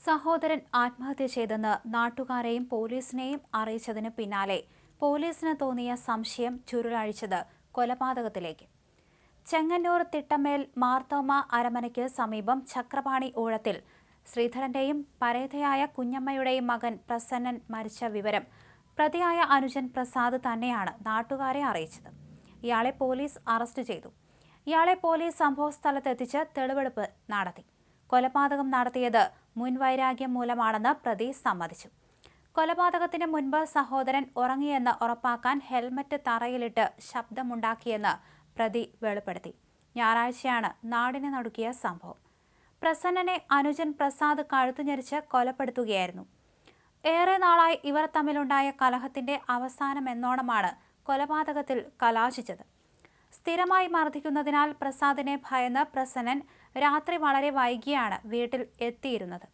സഹോദരൻ ആത്മഹത്യ ചെയ്തെന്ന് നാട്ടുകാരെയും പോലീസിനെയും അറിയിച്ചതിന് പിന്നാലെ പോലീസിന് തോന്നിയ സംശയം ചുരുളഴിച്ചത് കൊലപാതകത്തിലേക്ക്. ചെങ്ങന്നൂർ തിട്ടമേൽ മാർത്തോമ അരമനയ്ക്ക് സമീപം ചക്രപാണി ഊഴത്തിൽ ശ്രീധരന്റെയും പരേതയായ കുഞ്ഞമ്മയുടെയും മകൻ പ്രസന്നൻ മരിച്ച വിവരം പ്രതിയായ അനുജൻ പ്രസാദ് തന്നെയാണ് നാട്ടുകാരെ അറിയിച്ചത്. ഇയാളെ പോലീസ് അറസ്റ്റ് ചെയ്തു. ഇയാളെ പോലീസ് സംഭവസ്ഥലത്തെത്തിച്ച് തെളിവെടുപ്പ് നടത്തി. കൊലപാതകം നടത്തിയത് മുൻവൈരാഗ്യം മൂലമാണെന്ന് പ്രതി സമ്മതിച്ചു. കൊലപാതകത്തിന് മുൻപ് സഹോദരൻ ഉറങ്ങിയെന്ന് ഉറപ്പാക്കാൻ ഹെൽമറ്റ് തറയിലിട്ട് ശബ്ദമുണ്ടാക്കിയെന്ന് പ്രതി വെളിപ്പെടുത്തി. ഞായറാഴ്ചയാണ് നാടിനെ നടുക്കിയ സംഭവം. പ്രസന്നനെ അനുജൻ പ്രസാദ് കഴുത്തുഞെരിച്ച് കൊലപ്പെടുത്തുകയായിരുന്നു. ഏറെ നാളായി ഇവർ തമ്മിലുണ്ടായ കലഹത്തിന്റെ അവസാനമെന്നോണമാണ് കൊലപാതകത്തിൽ കലാശിച്ചത്. സ്ഥിരമായി മർദ്ദിക്കുന്നതിനാൽ പ്രസാദിനെ ഭയന്ന് പ്രസന്നൻ രാത്രി വളരെ വൈകിയാണ് വീട്ടിൽ എത്തിയിരുന്നത്.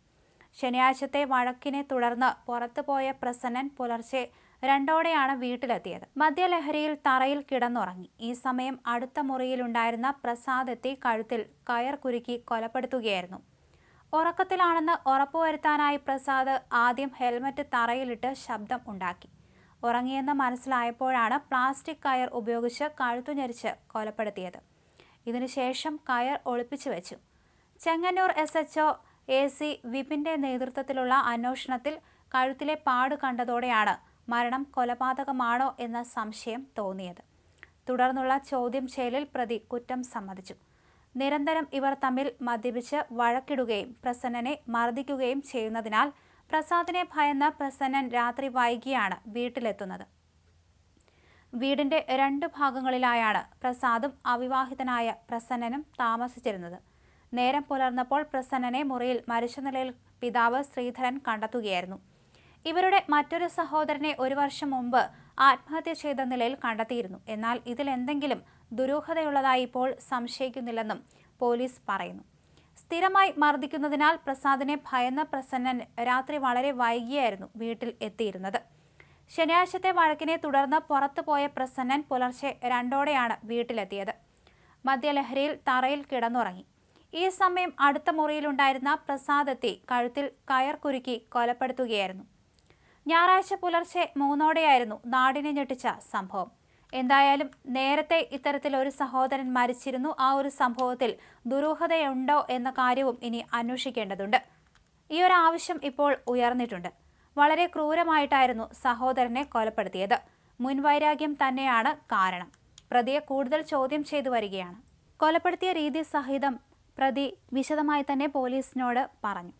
ശനിയാഴ്ചത്തെ വഴക്കിനെ തുടർന്ന് പുറത്തുപോയ പ്രസന്നൻ പുലർച്ചെ 2ഓടെയാണ് വീട്ടിലെത്തിയത്. മദ്യലഹരിയിൽ തറയിൽ കിടന്നുറങ്ങി. ഈ സമയം അടുത്ത മുറിയിലുണ്ടായിരുന്ന പ്രസാദ് എത്തി കഴുത്തിൽ കയർ കുരുക്കി കൊലപ്പെടുത്തുകയായിരുന്നു. ഉറക്കത്തിലാണെന്ന് ഉറപ്പുവരുത്താനായി പ്രസാദ് ആദ്യം ഹെൽമറ്റ് തറയിലിട്ട് ശബ്ദം ഉണ്ടാക്കി. ഉറങ്ങിയെന്ന് മനസ്സിലായപ്പോഴാണ് പ്ലാസ്റ്റിക് കയർ ഉപയോഗിച്ച് കഴുത്തുഞെരിച്ച് കൊലപ്പെടുത്തിയത്. ഇതിനുശേഷം കയർ ഒളിപ്പിച്ചു വെച്ചു. ചെങ്ങന്നൂർ SHO AC വിപിന്റെ നേതൃത്വത്തിലുള്ള അന്വേഷണത്തിൽ കഴുത്തിലെ പാട് കണ്ടതോടെയാണ് മരണം കൊലപാതകമാണോ എന്ന സംശയം തോന്നിയത്. തുടർന്നുള്ള ചോദ്യം ചെയ്യലിൽ പ്രതി കുറ്റം സമ്മതിച്ചു. നിരന്തരം ഇവർ തമ്മിൽ മദ്യപിച്ച് വഴക്കിടുകയും പ്രസന്നനെ മർദ്ദിക്കുകയും ചെയ്യുന്നതിനാൽ പ്രസാദിനെ ഭയന്ന പ്രസന്നൻ രാത്രി വൈകിയാണ് വീട്ടിലെത്തുന്നത്. വീടിന്റെ 2 ഭാഗങ്ങളിലായാണ് പ്രസാദും അവിവാഹിതനായ പ്രസന്നനും താമസിച്ചിരുന്നത്. നേരം പുലർന്നപ്പോൾ പ്രസന്നനെ മുറിയിൽ മരിച്ച നിലയിൽ പിതാവ് ശ്രീധരൻ കണ്ടെത്തുകയായിരുന്നു. ഇവരുടെ മറ്റൊരു സഹോദരനെ 1 വർഷം മുമ്പ് ആത്മഹത്യ ചെയ്ത നിലയിൽ കണ്ടെത്തിയിരുന്നു. എന്നാൽ ഇതിലെന്തെങ്കിലും ദുരൂഹതയുള്ളതായി ഇപ്പോൾ സംശയിക്കുന്നില്ലെന്നും പോലീസ് പറയുന്നു. സ്ഥിരമായി മർദ്ദിക്കുന്നതിനാൽ പ്രസാദിനെ ഭയന്ന പ്രസന്നൻ രാത്രി വളരെ വൈകിയായിരുന്നു വീട്ടിൽ എത്തിയിരുന്നത്. ശനിയാഴ്ചത്തെ വഴക്കിനെ തുടർന്ന് പുറത്തുപോയ പ്രസന്നൻ പുലർച്ചെ 2ഓടെയാണ് വീട്ടിലെത്തിയത്. മദ്യലഹരിയിൽ തറയിൽ കിടന്നുറങ്ങി. ഈ സമയം അടുത്ത മുറിയിലുണ്ടായിരുന്ന പ്രസാദ് എത്തി കഴുത്തിൽ കയർ കുരുക്കി കൊലപ്പെടുത്തുകയായിരുന്നു. ഞായറാഴ്ച പുലർച്ചെ 3ഓടെയായിരുന്നു നാടിനെ ഞെട്ടിച്ച സംഭവം. എന്തായാലും നേരത്തെ ഇത്തരത്തിലൊരു സഹോദരൻ മരിച്ചിരുന്നു. ആ ഒരു സംഭവത്തിൽ ദുരൂഹതയുണ്ടോ എന്ന കാര്യവും ഇനി അന്വേഷിക്കേണ്ടതുണ്ട്. ഈ ഒരു ആവശ്യം ഇപ്പോൾ ഉയർന്നിട്ടുണ്ട്. വളരെ ക്രൂരമായിട്ടായിരുന്നു സഹോദരനെ കൊലപ്പെടുത്തിയത്. മുൻവൈരാഗ്യം തന്നെയാണ് കാരണം. പ്രതിയെ കൂടുതൽ ചോദ്യം ചെയ്തു വരികയാണ്. കൊലപ്പെടുത്തിയ രീതി സഹിതം പ്രതി വിശദമായി തന്നെ പോലീസിനോട് പറഞ്ഞു.